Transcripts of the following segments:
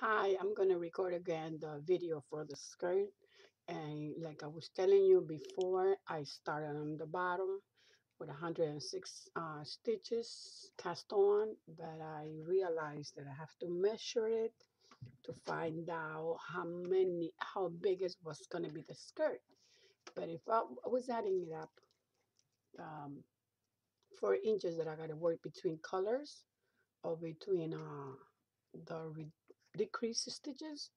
Hi, I'm going to record again the video for the skirt. And like I was telling you before, I started on the bottom with 106 stitches cast on, but I realized that I have to measure it to find out how big it was going to be the skirt. But if I was adding it up, um, 4 inches that I got to work between colors or between the decrease stitches,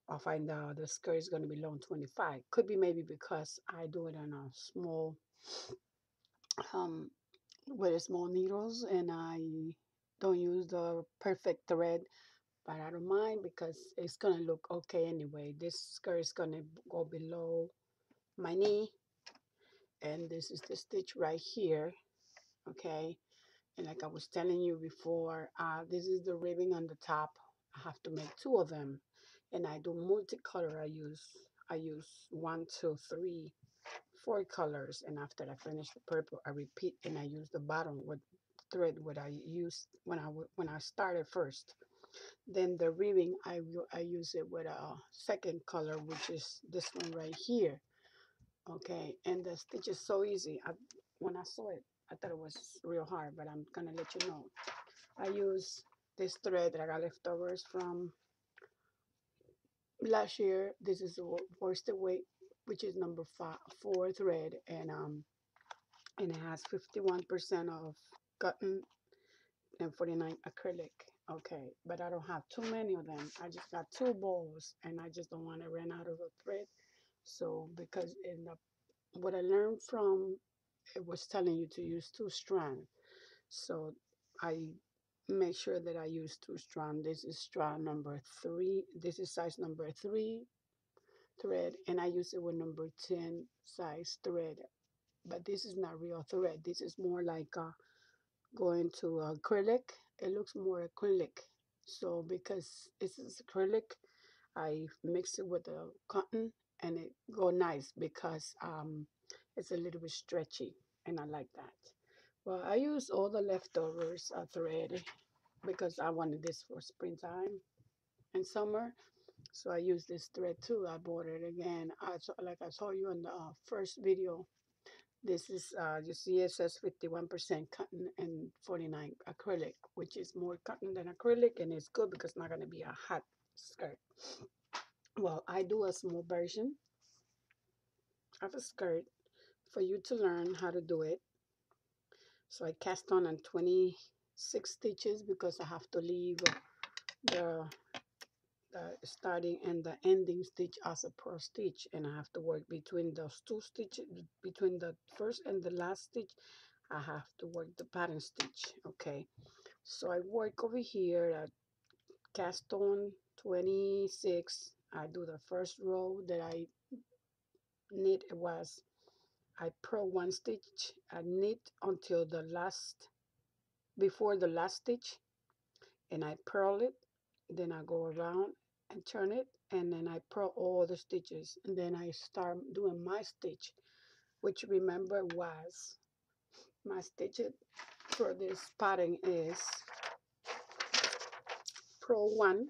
I'll find out the skirt is going to be long 25. Could be maybe because I do it on a small, um, with small needles and I don't use the perfect thread, but I don't mind because it's going to look okay anyway. This skirt is going to go below my knee, and this is the stitch right here, okay? And like I was telling you before, this is the ribbing on the top. I have to make two of them, and I do multicolor. I use one, two, three, four colors, and after I finish the purple, I repeat and I use the bottom with thread what I used when I started first. Then the ribbing, I use it with a second color, which is this one right here. Okay, and the stitch is so easy. When I saw it, I thought it was real hard, but I'm gonna let you know. I use this thread that I got leftovers from last year. This is the worsted weight, which is number four thread, and it has 51% of cotton and 49 acrylic. Okay, but I don't have too many of them. I just got two balls, and I just don't want to run out of the thread. So because in the what I learned from it was telling you to use two strand. So I make sure that I use two strand. This is strand number three. This is size number three thread, and I use it with number 10 size thread. But this is not real thread. This is more like going to acrylic. It looks more acrylic. So because this is acrylic, I mix it with the cotton and it go nice because it's a little bit stretchy and I like that. Well, I use all the leftovers thread because I wanted this for springtime and summer. So I use this thread too. I bought it again. Like I told you in the first video, this is, you see it says 51% cotton and 49 acrylic, which is more cotton than acrylic, and it's good because it's not going to be a hot skirt. Well, I do a small version of a skirt for you to learn how to do it. So I cast on 26 stitches because I have to leave the, the starting and the ending stitch as a purl stitch, and I have to work between those two stitches, between the first and the last stitch. I have to work the pattern stitch. Okay, so I work over here at cast on 26. I do the first row that I knit. It was I purl one stitch, I knit until the last, before the last stitch, and I purl it. Then I go around and turn it, and then I purl all the stitches, and then I start doing my stitch, which remember was my stitch for this pattern is purl one.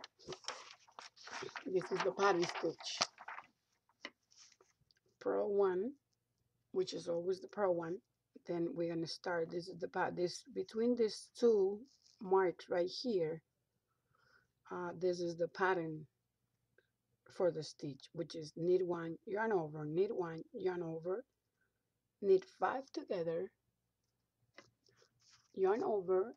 This is the pattern stitch, purl one, which is always the purl one. Then we're gonna start. This is the part. This between these two marks right here. This is the pattern for the stitch, which is knit one, yarn over, knit one, yarn over, knit five together, yarn over,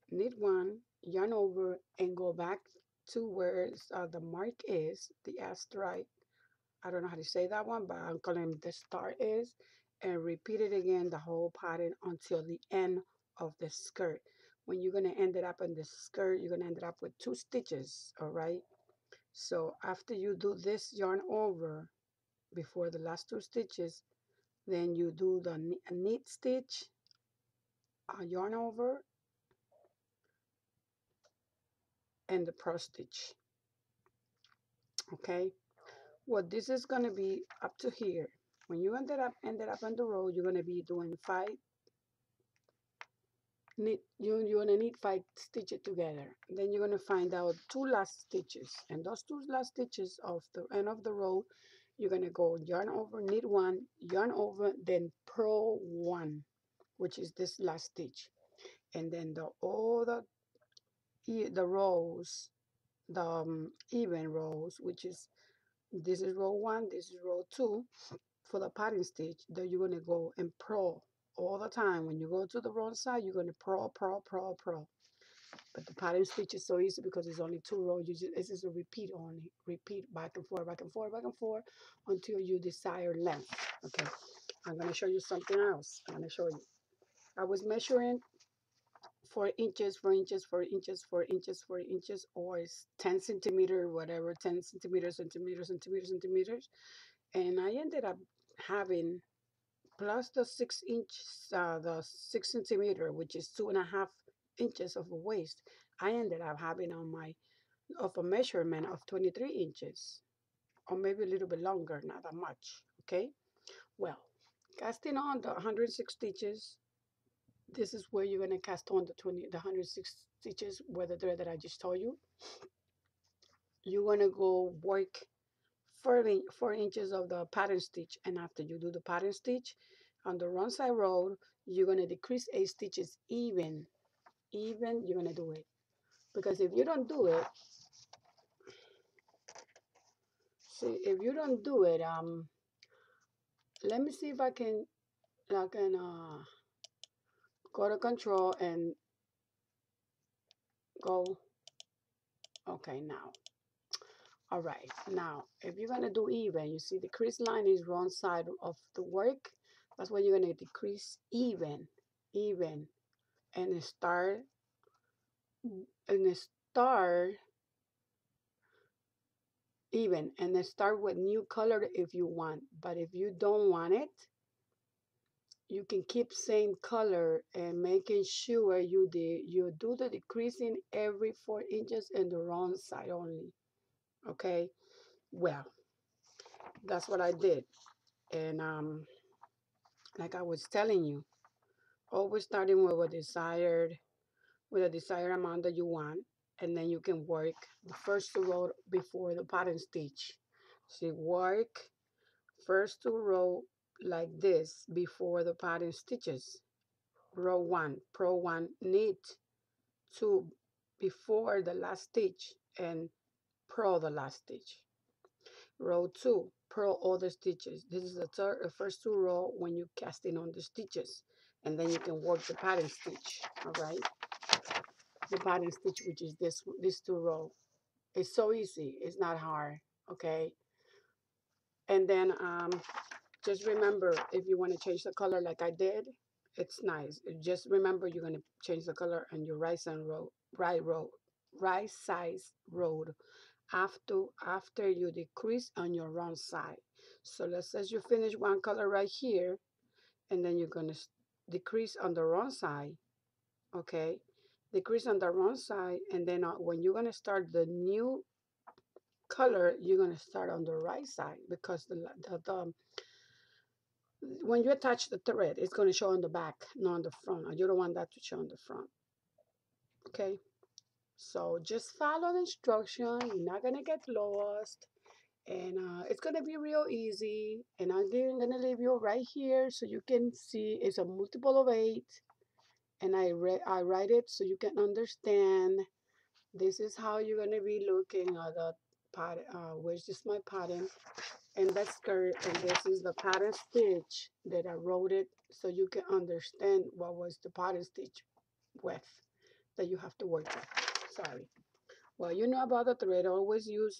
knit one, yarn over, and go back to where the mark is, the asterisk. I don't know how to say that one, but I'm calling it the star is, and repeat it again, the whole pattern until the end of the skirt. When you're gonna end it up in the skirt, you're gonna end it up with two stitches, all right? So after you do this yarn over before the last two stitches, then you do the knit stitch, yarn over, and the purl stitch. Okay, well, this is going to be up to here. When you ended up on the row, you're going to be doing 5 you're gonna need 5 stitches together. Then you're gonna find out 2 last stitches, and those 2 last stitches of the end of the row, you're gonna go yarn over, knit one, yarn over, then purl one, which is this last stitch, and then the rows, the even rows, which is this is row one, this is row two. For the pattern stitch, then you're gonna go and purl all the time. When you go to the wrong side, you're gonna purl, purl, purl, purl. But the pattern stitch is so easy because it's only 2 rows. This is a repeat only. Repeat back and forth, back and forth, back and forth until you desire length. Okay. I'm gonna show you something else. I'm gonna show you. I was measuring 4 inches, 4 inches, 4 inches, 4 inches, 4 inches, or it's 10 centimeter, whatever, 10 centimeters, centimeters, centimeters, centimeters. And I ended up having plus the 6 inch, the 6 centimeter, which is 2.5 inches of a waist. I ended up having on my of a measurement of 23 inches, or maybe a little bit longer, not that much. Okay, well, casting on the 106 stitches, this is where you're gonna cast on the 106 stitches with the thread that I just told you. You're gonna go work 4 inches of the pattern stitch, and after you do the pattern stitch on the wrong side row, you're going to decrease 8 stitches even you're going to do it, because if you don't do it, see, if you don't do it, let me see if I can go to control and go. Okay, now, all right, now if you're going to do even, you see the crease line is wrong side of the work. That's why you're going to decrease even and start even, and then start with new color if you want. But if you don't want it, you can keep same color and making sure you do the decreasing every 4 inches in the wrong side only. Okay, well, that's what I did. And like I was telling you, always starting with a desired amount that you want, and then you can work the first 2 rows before the pattern stitch. So work first 2 rows like this before the pattern stitches. Row 1, purl 1, knit 2 before the last stitch and purl the last stitch. Row 2, purl all the stitches. This is the first 2 rows when you casting on the stitches, and then you can work the pattern stitch. All right, the pattern stitch, which is this 2 rows. It's so easy. It's not hard. Okay, and then just remember, if you want to change the color like I did, it's nice. Just remember, you're going to change the color on your right size road after you decrease on your wrong side. So let's say you finish one color right here, and then you're going to decrease on the wrong side. Okay, decrease on the wrong side, and then when you're going to start the new color, you're going to start on the right side, because the when you attach the thread, it's going to show on the back, not on the front. You don't want that to show on the front. Okay, so just follow the instruction. You're not going to get lost, and it's going to be real easy. And I'm going to leave you right here so you can see it's a multiple of 8, and I write it so you can understand. This is how you're going to be looking at the pattern. Where's this my pattern? And that skirt, and this is the pattern stitch that I wrote it so you can understand what was the pattern stitch width that you have to work with. Sorry. Well, you know about the thread. Always use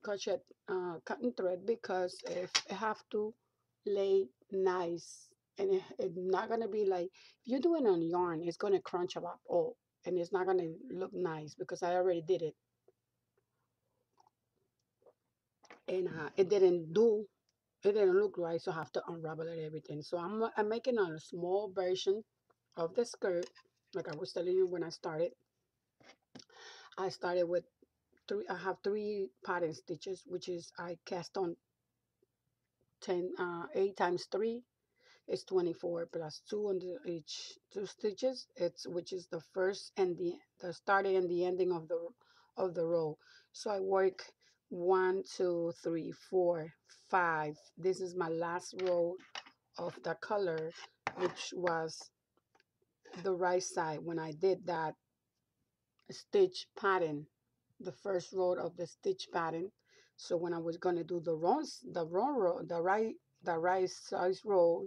crochet cotton thread, because if it have to lay nice, and it's not gonna be like, if you do it on yarn, it's gonna crunch up all, and it's not gonna look nice because I already did it, and it didn't look right, so I have to unravel it, everything. So I'm making a small version of the skirt, like I was telling you when I started. I started with I have 3 pattern stitches, which is I cast on 8 times 3. is 24 plus 2 on each two stitches, it's which is the first and the starting and the ending of the row. So I work 1, 2, 3, 4, 5. This is my last row of the color, which was the right side when I did that stitch pattern, the first row of the stitch pattern. So when I was going to do the wrong row, the right size row,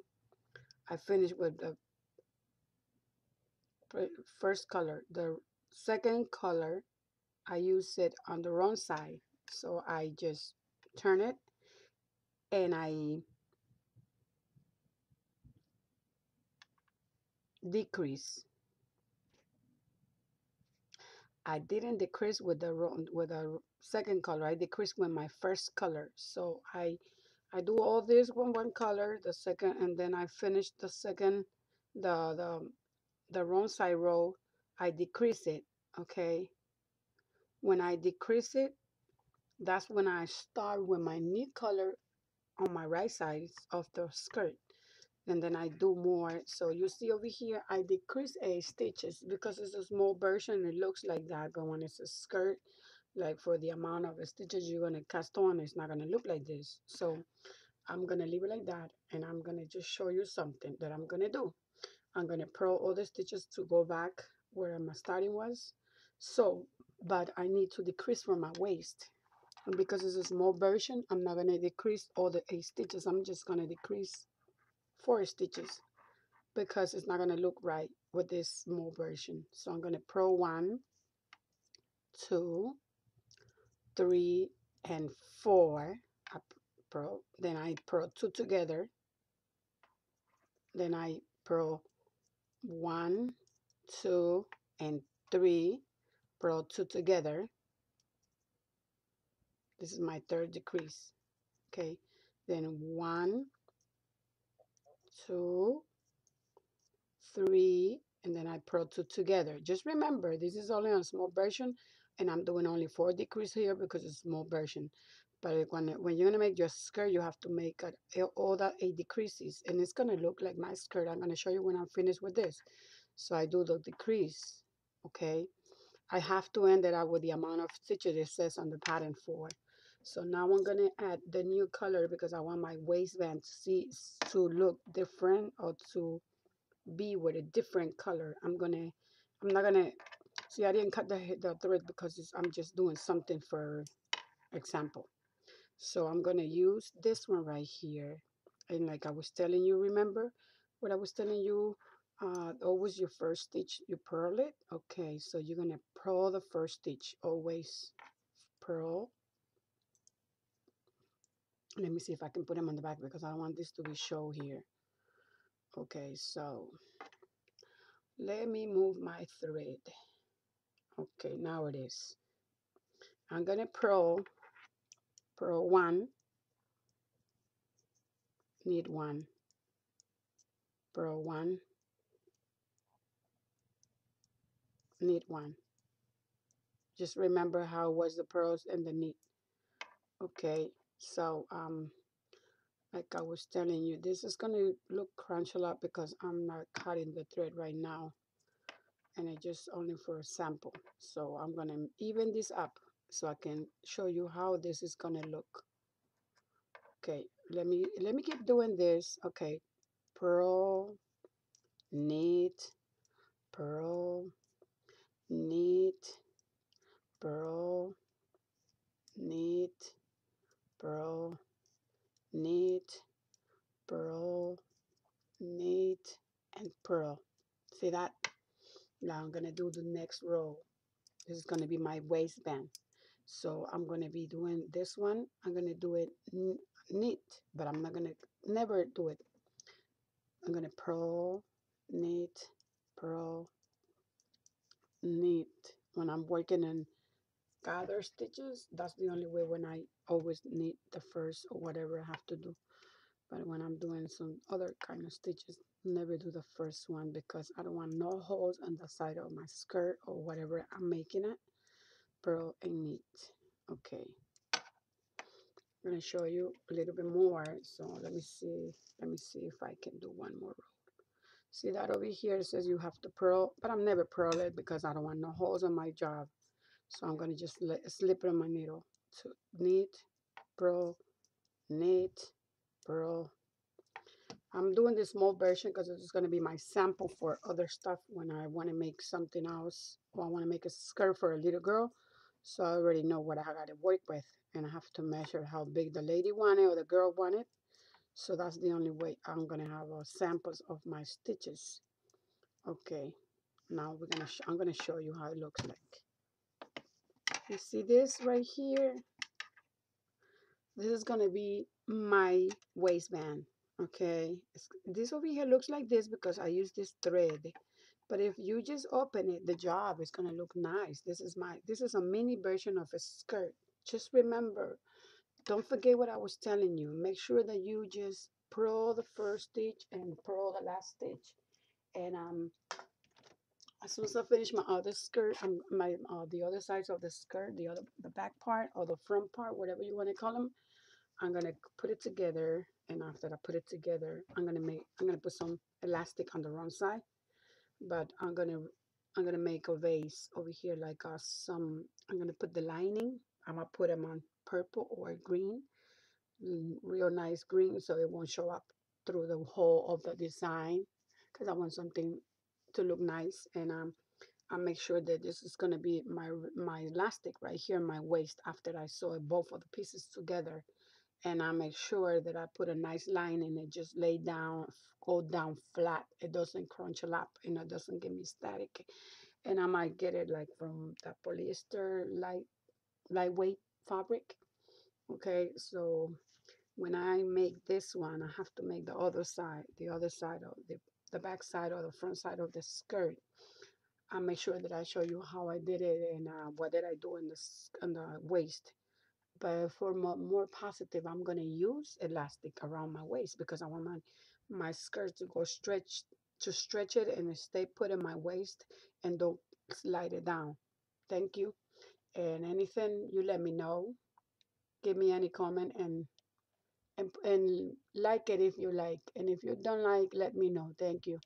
I finished with the first color. The second color, I use it on the wrong side. So I just turn it and I decrease. I didn't decrease with the wrong, with the second color. I decreased with my first color. So I do all this with one color, the second, and then I finish the second, the the the wrong side row. I decrease it. Okay. When I decrease it, that's when I start with my new color on my right side of the skirt, and then I do more. So you see over here I decrease a stitches because it's a small version, it looks like that, but when it's a skirt, like for the amount of stitches you're going to cast on, it's not going to look like this. So I'm going to leave it like that, and I'm going to just show you something that I'm going to do. I'm going to purl all the stitches to go back where my starting was. So but I need to decrease from my waist. And because it's a small version, I'm not going to decrease all the 8 stitches. I'm just going to decrease 4 stitches because it's not going to look right with this small version. So I'm going to purl 1, 2, 3, and 4. I purl, then I purl 2 together. Then I purl 1, 2, and 3. Purl 2 together. This is my third decrease. Okay. Then 1, 2, 3, and then I purl 2 together. Just remember, this is only on small version, and I'm doing only 4 decrease here because it's small version. But when you're gonna make your skirt, you have to make all the 8 decreases, and it's gonna look like my skirt. I'm gonna show you when I'm finished with this. So I do the decrease. Okay, I have to end it out with the amount of stitches it says on the pattern for. So now I'm gonna add the new color because I want my waistband to look different, or to be with a different color. I'm not gonna see, I didn't cut the thread because I'm just doing something for example. So I'm gonna use this one right here, and like I was telling you, remember what I was telling you, always your first stitch you purl it. Okay, so you're gonna purl the first stitch, always purl. Let me see if I can put them on the back because I don't want this to be show here. Okay, so let me move my thread. Okay, now it is. I'm gonna purl 1, knit 1, purl 1, knit 1. Just remember how it was the purls and the knit. Okay, so like I was telling you, this is gonna look crunch a lot because I'm not cutting the thread right now, and it's just only for a sample. So I'm gonna even this up so I can show you how this is gonna look. Okay, let me keep doing this. Okay, purl, knit, purl, knit, purl, knit, purl, knit, purl, knit, and purl. See that? Now I'm gonna do the next row. This is gonna be my waistband. So I'm gonna be doing this one. I'm gonna do it knit, but I'm not gonna never do it. I'm gonna purl, knit, purl, knit. When I'm working in gather stitches, that's the only way when I always knit the first or whatever I have to do. But when I'm doing some other kind of stitches, never do the first one because I don't want no holes on the side of my skirt or whatever I'm making it. Purl and knit. Okay. I'm gonna show you a little bit more. So let me see if I can do one more row. See that over here it says you have to purl, but I'm never purl it because I don't want no holes on my job. So I'm gonna just slip it on my needle. So knit, purl, knit, purl. I'm doing this small version because it's going to be my sample for other stuff when I want to make something else. Or I want to make a skirt for a little girl. So I already know what I got to work with. And I have to measure how big the lady wanted or the girl wanted. So that's the only way I'm going to have samples of my stitches. Okay, now I'm going to show you how it looks like. You see this right here? This is going to be my waistband. Okay, this over here looks like this because I use this thread, but if you just open it, the job is gonna look nice. This is a mini version of a skirt. Just remember, don't forget what I was telling you. Make sure that you just purl the first stitch and purl the last stitch. And as soon as I finish my other skirt, my the other sides of the skirt, the back part or the front part, whatever you want to call them, I'm gonna put it together, and after I put it together, I'm gonna put some elastic on the wrong side, but I'm gonna make a vase over here like some. I'm gonna put the lining. I'm gonna put them on purple or green, real nice green, so it won't show up through the whole of the design, because I want something to look nice, and I make sure that this is gonna be my elastic right here in my waist after I sew both of the pieces together, and I make sure that I put a nice line and it just lay down, go down flat. It doesn't crunch a lot and it doesn't give me static. And I might get it like from the polyester lightweight fabric. Okay, so when I make this one, I have to make the other side of the back side or the front side of the skirt. I make sure that I show you how I did it and what did I do in the waist. But for more positive, I'm gonna use elastic around my waist because I want my skirt to go stretch it and stay put in my waist and don't slide it down. Thank you. And anything you let me know. Give me any comment and like it if you like. And if you don't like, let me know. Thank you.